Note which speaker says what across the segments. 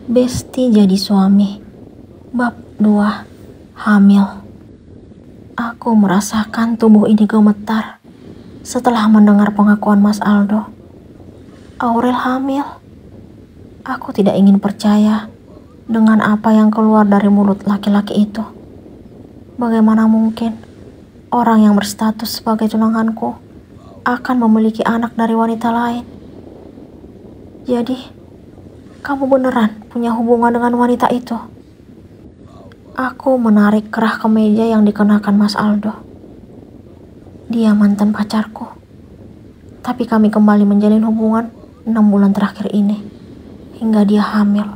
Speaker 1: Besti jadi suami. Bab 2. Hamil. Aku merasakan tubuh ini gemetar setelah mendengar pengakuan Mas Aldo. Aurel hamil. Aku tidak ingin percaya dengan apa yang keluar dari mulut laki-laki itu. Bagaimana mungkin orang yang berstatus sebagai tunanganku akan memiliki anak dari wanita lain? Jadi, kamu beneran punya hubungan dengan wanita itu? Aku menarik kerah kemeja yang dikenakan Mas Aldo. Dia mantan pacarku. Tapi kami kembali menjalin hubungan 6 bulan terakhir ini. Hingga dia hamil.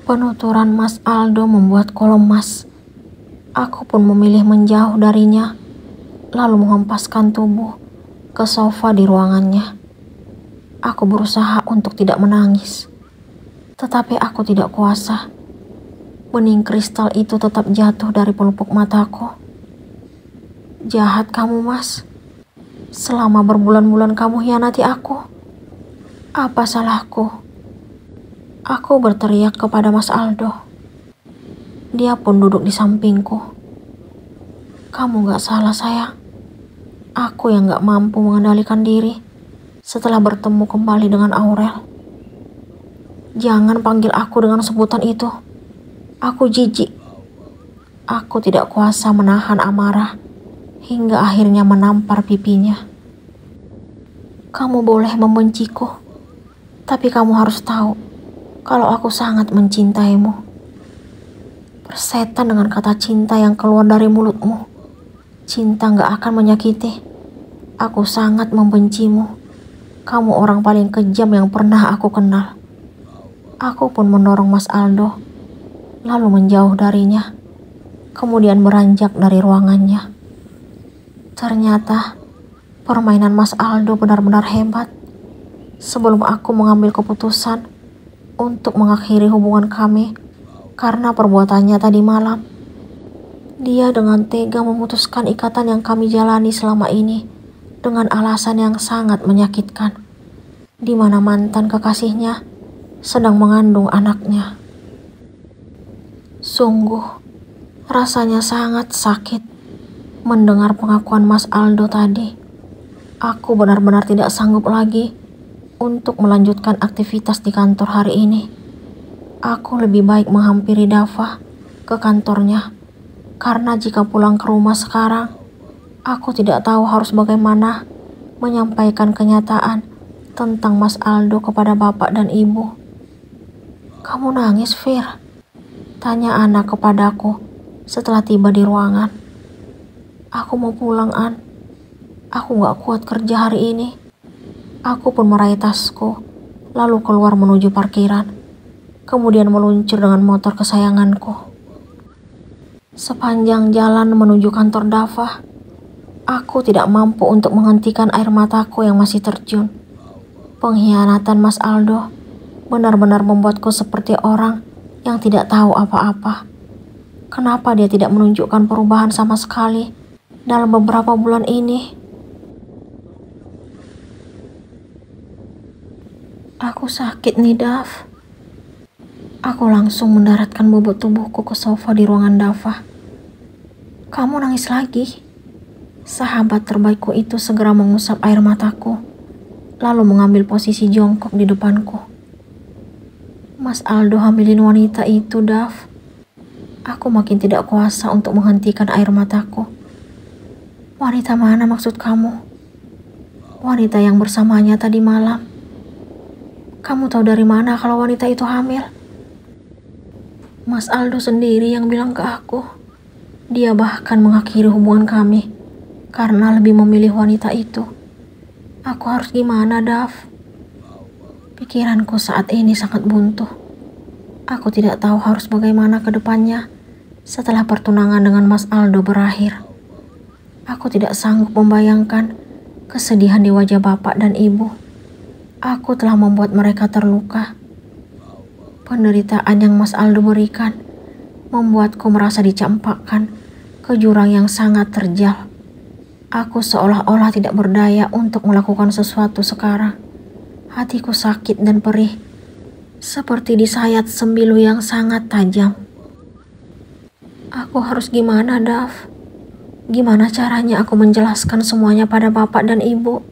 Speaker 1: Penuturan Mas Aldo membuatku lemas. Aku pun memilih menjauh darinya. Lalu menghempaskan tubuh ke sofa di ruangannya. Aku berusaha untuk tidak menangis. Tetapi aku tidak kuasa. Bening kristal itu tetap jatuh dari pelupuk mataku. Jahat kamu, Mas. Selama berbulan-bulan kamu hianati aku. Apa salahku? Aku berteriak kepada Mas Aldo. Dia pun duduk di sampingku. Kamu gak salah, sayang. Aku yang gak mampu mengendalikan diri setelah bertemu kembali dengan Aurel. Jangan panggil aku dengan sebutan itu. Aku jijik. Aku tidak kuasa menahan amarah hingga akhirnya menampar pipinya. Kamu boleh membenciku, tapi kamu harus tahu kalau aku sangat mencintaimu. Persetan dengan kata cinta yang keluar dari mulutmu. Cinta gak akan menyakiti. Aku sangat membencimu. Kamu orang paling kejam yang pernah aku kenal. Aku pun mendorong Mas Aldo, lalu menjauh darinya, kemudian beranjak dari ruangannya. Ternyata permainan Mas Aldo benar-benar hebat. Sebelum aku mengambil keputusan untuk mengakhiri hubungan kami karena perbuatannya tadi malam, dia dengan tega memutuskan ikatan yang kami jalani selama ini dengan alasan yang sangat menyakitkan, di mana mantan kekasihnya sedang mengandung anaknya. Sungguh, rasanya sangat sakit mendengar pengakuan Mas Aldo tadi. Aku benar-benar tidak sanggup lagi untuk melanjutkan aktivitas di kantor hari ini. Aku lebih baik menghampiri Dava ke kantornya, karena jika pulang ke rumah sekarang, aku tidak tahu harus bagaimana menyampaikan kenyataan tentang Mas Aldo kepada bapak dan ibu. Kamu nangis, Fir? Tanya anak kepadaku setelah tiba di ruangan. Aku mau pulang, An. Aku gak kuat kerja hari ini. Aku pun meraih tasku, lalu keluar menuju parkiran. Kemudian meluncur dengan motor kesayanganku. Sepanjang jalan menuju kantor Dava, aku tidak mampu untuk menghentikan air mataku yang masih terjun. Pengkhianatan Mas Aldo benar-benar membuatku seperti orang yang tidak tahu apa-apa. Kenapa dia tidak menunjukkan perubahan sama sekali dalam beberapa bulan ini? Aku sakit nih, Dav. Aku langsung mendaratkan bobot tubuhku ke sofa di ruangan Dava. Kamu nangis lagi? Sahabat terbaikku itu segera mengusap air mataku, lalu mengambil posisi jongkok di depanku. Mas Aldo hamilin wanita itu, Dav. Aku makin tidak kuasa untuk menghentikan air mataku. Wanita mana maksud kamu? Wanita yang bersamanya tadi malam. Kamu tahu dari mana kalau wanita itu hamil? Mas Aldo sendiri yang bilang ke aku. Dia bahkan mengakhiri hubungan kami karena lebih memilih wanita itu. Aku harus gimana, Dav? Pikiranku saat ini sangat buntu. Aku tidak tahu harus bagaimana ke depannya setelah pertunangan dengan Mas Aldo berakhir. Aku tidak sanggup membayangkan kesedihan di wajah bapak dan ibu. Aku telah membuat mereka terluka. Penderitaan yang Mas Aldo berikan membuatku merasa dicampakkan ke jurang yang sangat terjal. Aku seolah-olah tidak berdaya untuk melakukan sesuatu sekarang. Hatiku sakit dan perih. seperti disayat sembilu yang sangat tajam. Aku harus gimana, Dav? Gimana caranya aku menjelaskan semuanya pada bapak dan ibu?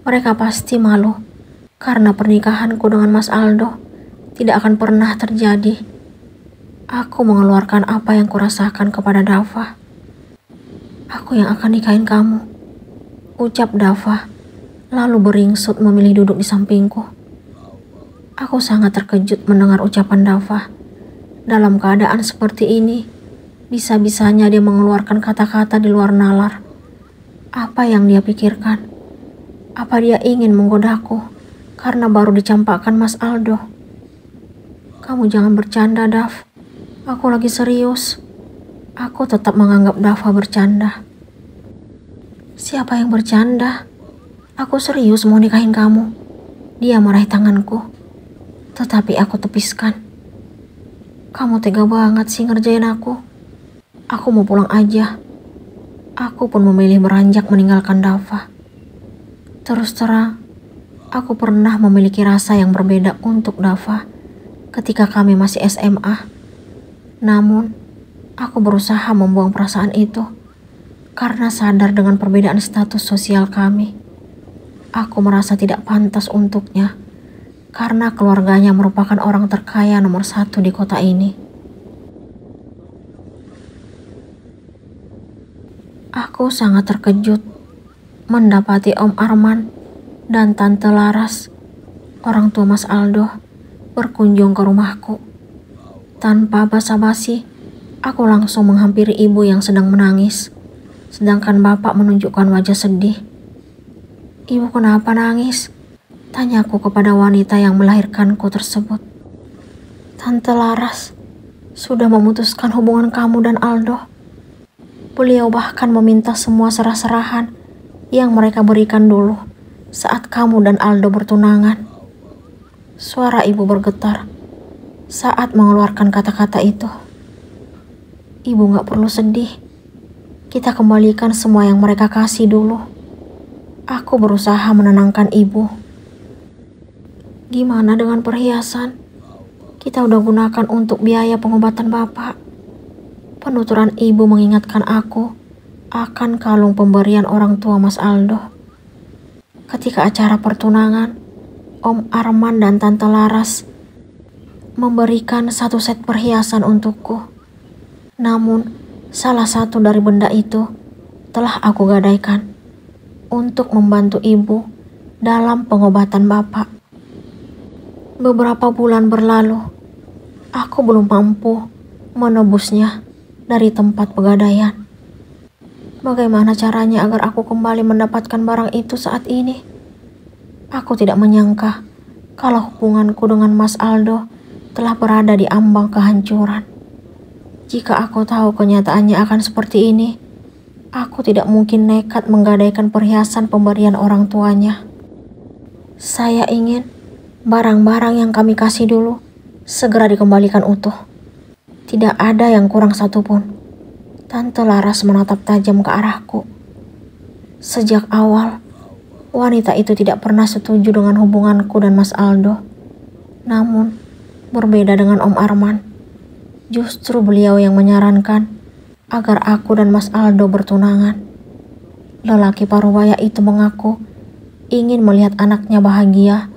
Speaker 1: Mereka pasti malu, karena pernikahanku dengan Mas Aldo tidak akan pernah terjadi. Aku mengeluarkan apa yang kurasakan kepada Dava. Aku yang akan nikahin kamu, ucap Dava, lalu beringsut memilih duduk di sampingku. Aku sangat terkejut mendengar ucapan Dava. Dalam keadaan seperti ini, bisa-bisanya dia mengeluarkan kata-kata di luar nalar. Apa yang dia pikirkan? Apa dia ingin menggodaku karena baru dicampakkan Mas Aldo? Kamu jangan bercanda, Dav. Aku lagi serius. Aku tetap menganggap Dava bercanda. Siapa yang bercanda? Aku serius mau nikahin kamu. Dia meraih tanganku, tetapi aku tepiskan. Kamu tega banget sih ngerjain aku. Aku mau pulang aja. Aku pun memilih beranjak meninggalkan Dava. Terus terang, aku pernah memiliki rasa yang berbeda untuk Dava ketika kami masih SMA. Namun, aku berusaha membuang perasaan itu karena sadar dengan perbedaan status sosial kami. Aku merasa tidak pantas untuknya karena keluarganya merupakan orang terkaya nomor 1 di kota ini. Aku sangat terkejut mendapati Om Arman dan Tante Laras, orang tua Mas Aldo, berkunjung ke rumahku. Tanpa basa-basi, aku langsung menghampiri ibu yang sedang menangis, sedangkan bapak menunjukkan wajah sedih. Ibu kenapa nangis? Tanyaku kepada wanita yang melahirkanku tersebut. Tante Laras sudah memutuskan hubungan kamu dan Aldo. Beliau bahkan meminta semua serah-serahan yang mereka berikan dulu saat kamu dan Aldo bertunangan. Suara ibu bergetar saat mengeluarkan kata-kata itu. Ibu gak perlu sedih. Kita kembalikan semua yang mereka kasih dulu. Aku berusaha menenangkan ibu. Gimana dengan perhiasan? Kita udah gunakan untuk biaya pengobatan bapak. Penuturan ibu mengingatkan aku akan kalung pemberian orang tua Mas Aldo. Ketika acara pertunangan, Om Arman dan Tante Laras memberikan 1 set perhiasan untukku. Namun, salah satu dari benda itu telah aku gadaikan untuk membantu ibu dalam pengobatan bapak. Beberapa bulan berlalu, aku belum mampu menebusnya dari tempat pegadaian. Bagaimana caranya agar aku kembali mendapatkan barang itu saat ini? Aku tidak menyangka kalau hubunganku dengan Mas Aldo telah berada di ambang kehancuran. Jika aku tahu kenyataannya akan seperti ini, aku tidak mungkin nekat menggadaikan perhiasan pemberian orang tuanya. Saya ingin barang-barang yang kami kasih dulu segera dikembalikan utuh. Tidak ada yang kurang satupun. Tante Laras menatap tajam ke arahku. Sejak awal, wanita itu tidak pernah setuju dengan hubunganku dan Mas Aldo. Namun, berbeda dengan Om Arman, justru beliau yang menyarankan agar aku dan Mas Aldo bertunangan. Lelaki parubaya itu mengaku ingin melihat anaknya bahagia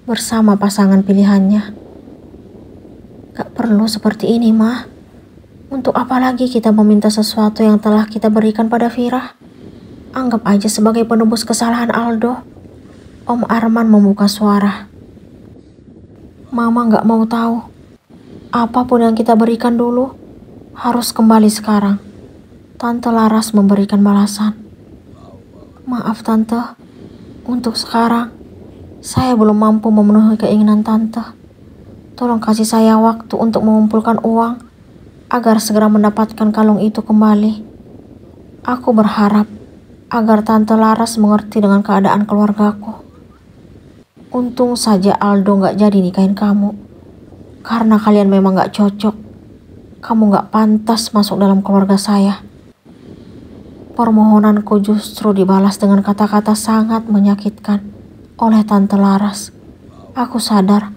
Speaker 1: bersama pasangan pilihannya. Gak perlu seperti ini, Mah. Untuk apa lagi kita meminta sesuatu yang telah kita berikan pada Vira? Anggap aja sebagai penebus kesalahan Aldo. Om Arman membuka suara. Mama gak mau tahu. Apapun yang kita berikan dulu harus kembali sekarang. Tante Laras memberikan balasan. Maaf Tante, untuk sekarang saya belum mampu memenuhi keinginan Tante. Tolong kasih saya waktu untuk mengumpulkan uang agar segera mendapatkan kalung itu kembali. Aku berharap agar Tante Laras mengerti dengan keadaan keluargaku. Untung saja Aldo gak jadi nikahin kamu. Karena kalian memang gak cocok. Kamu gak pantas masuk dalam keluarga saya. Permohonanku justru dibalas dengan kata-kata sangat menyakitkan oleh Tante Laras. Aku sadar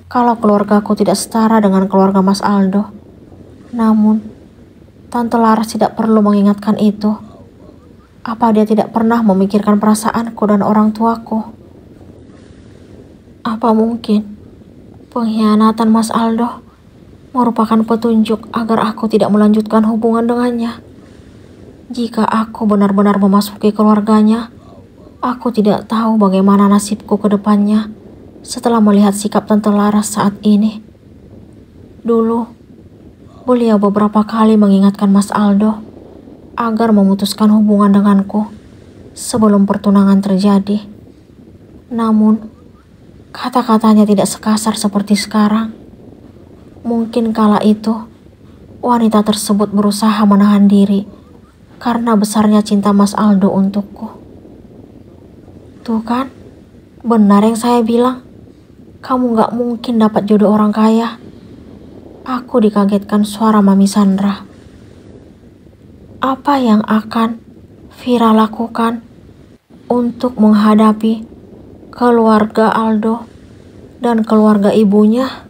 Speaker 1: kalau keluargaku tidak setara dengan keluarga Mas Aldo. Namun, Tante Laras tidak perlu mengingatkan itu. Apa dia tidak pernah memikirkan perasaanku dan orang tuaku? Apa mungkin pengkhianatan Mas Aldo merupakan petunjuk agar aku tidak melanjutkan hubungan dengannya? Jika aku benar-benar memasuki keluarganya, aku tidak tahu bagaimana nasibku ke depannya setelah melihat sikap Tante Laras saat ini. Dulu, beliau beberapa kali mengingatkan Mas Aldo agar memutuskan hubungan denganku sebelum pertunangan terjadi. Namun, kata-katanya tidak sekasar seperti sekarang. Mungkin kala itu, wanita tersebut berusaha menahan diri karena besarnya cinta Mas Aldo untukku. Tuh kan, benar yang saya bilang. Kamu gak mungkin dapat jodoh orang kaya. Aku dikagetkan suara Mami Sandra. Apa yang akan Vira lakukan untuk menghadapi keluarga Aldo dan keluarga ibunya?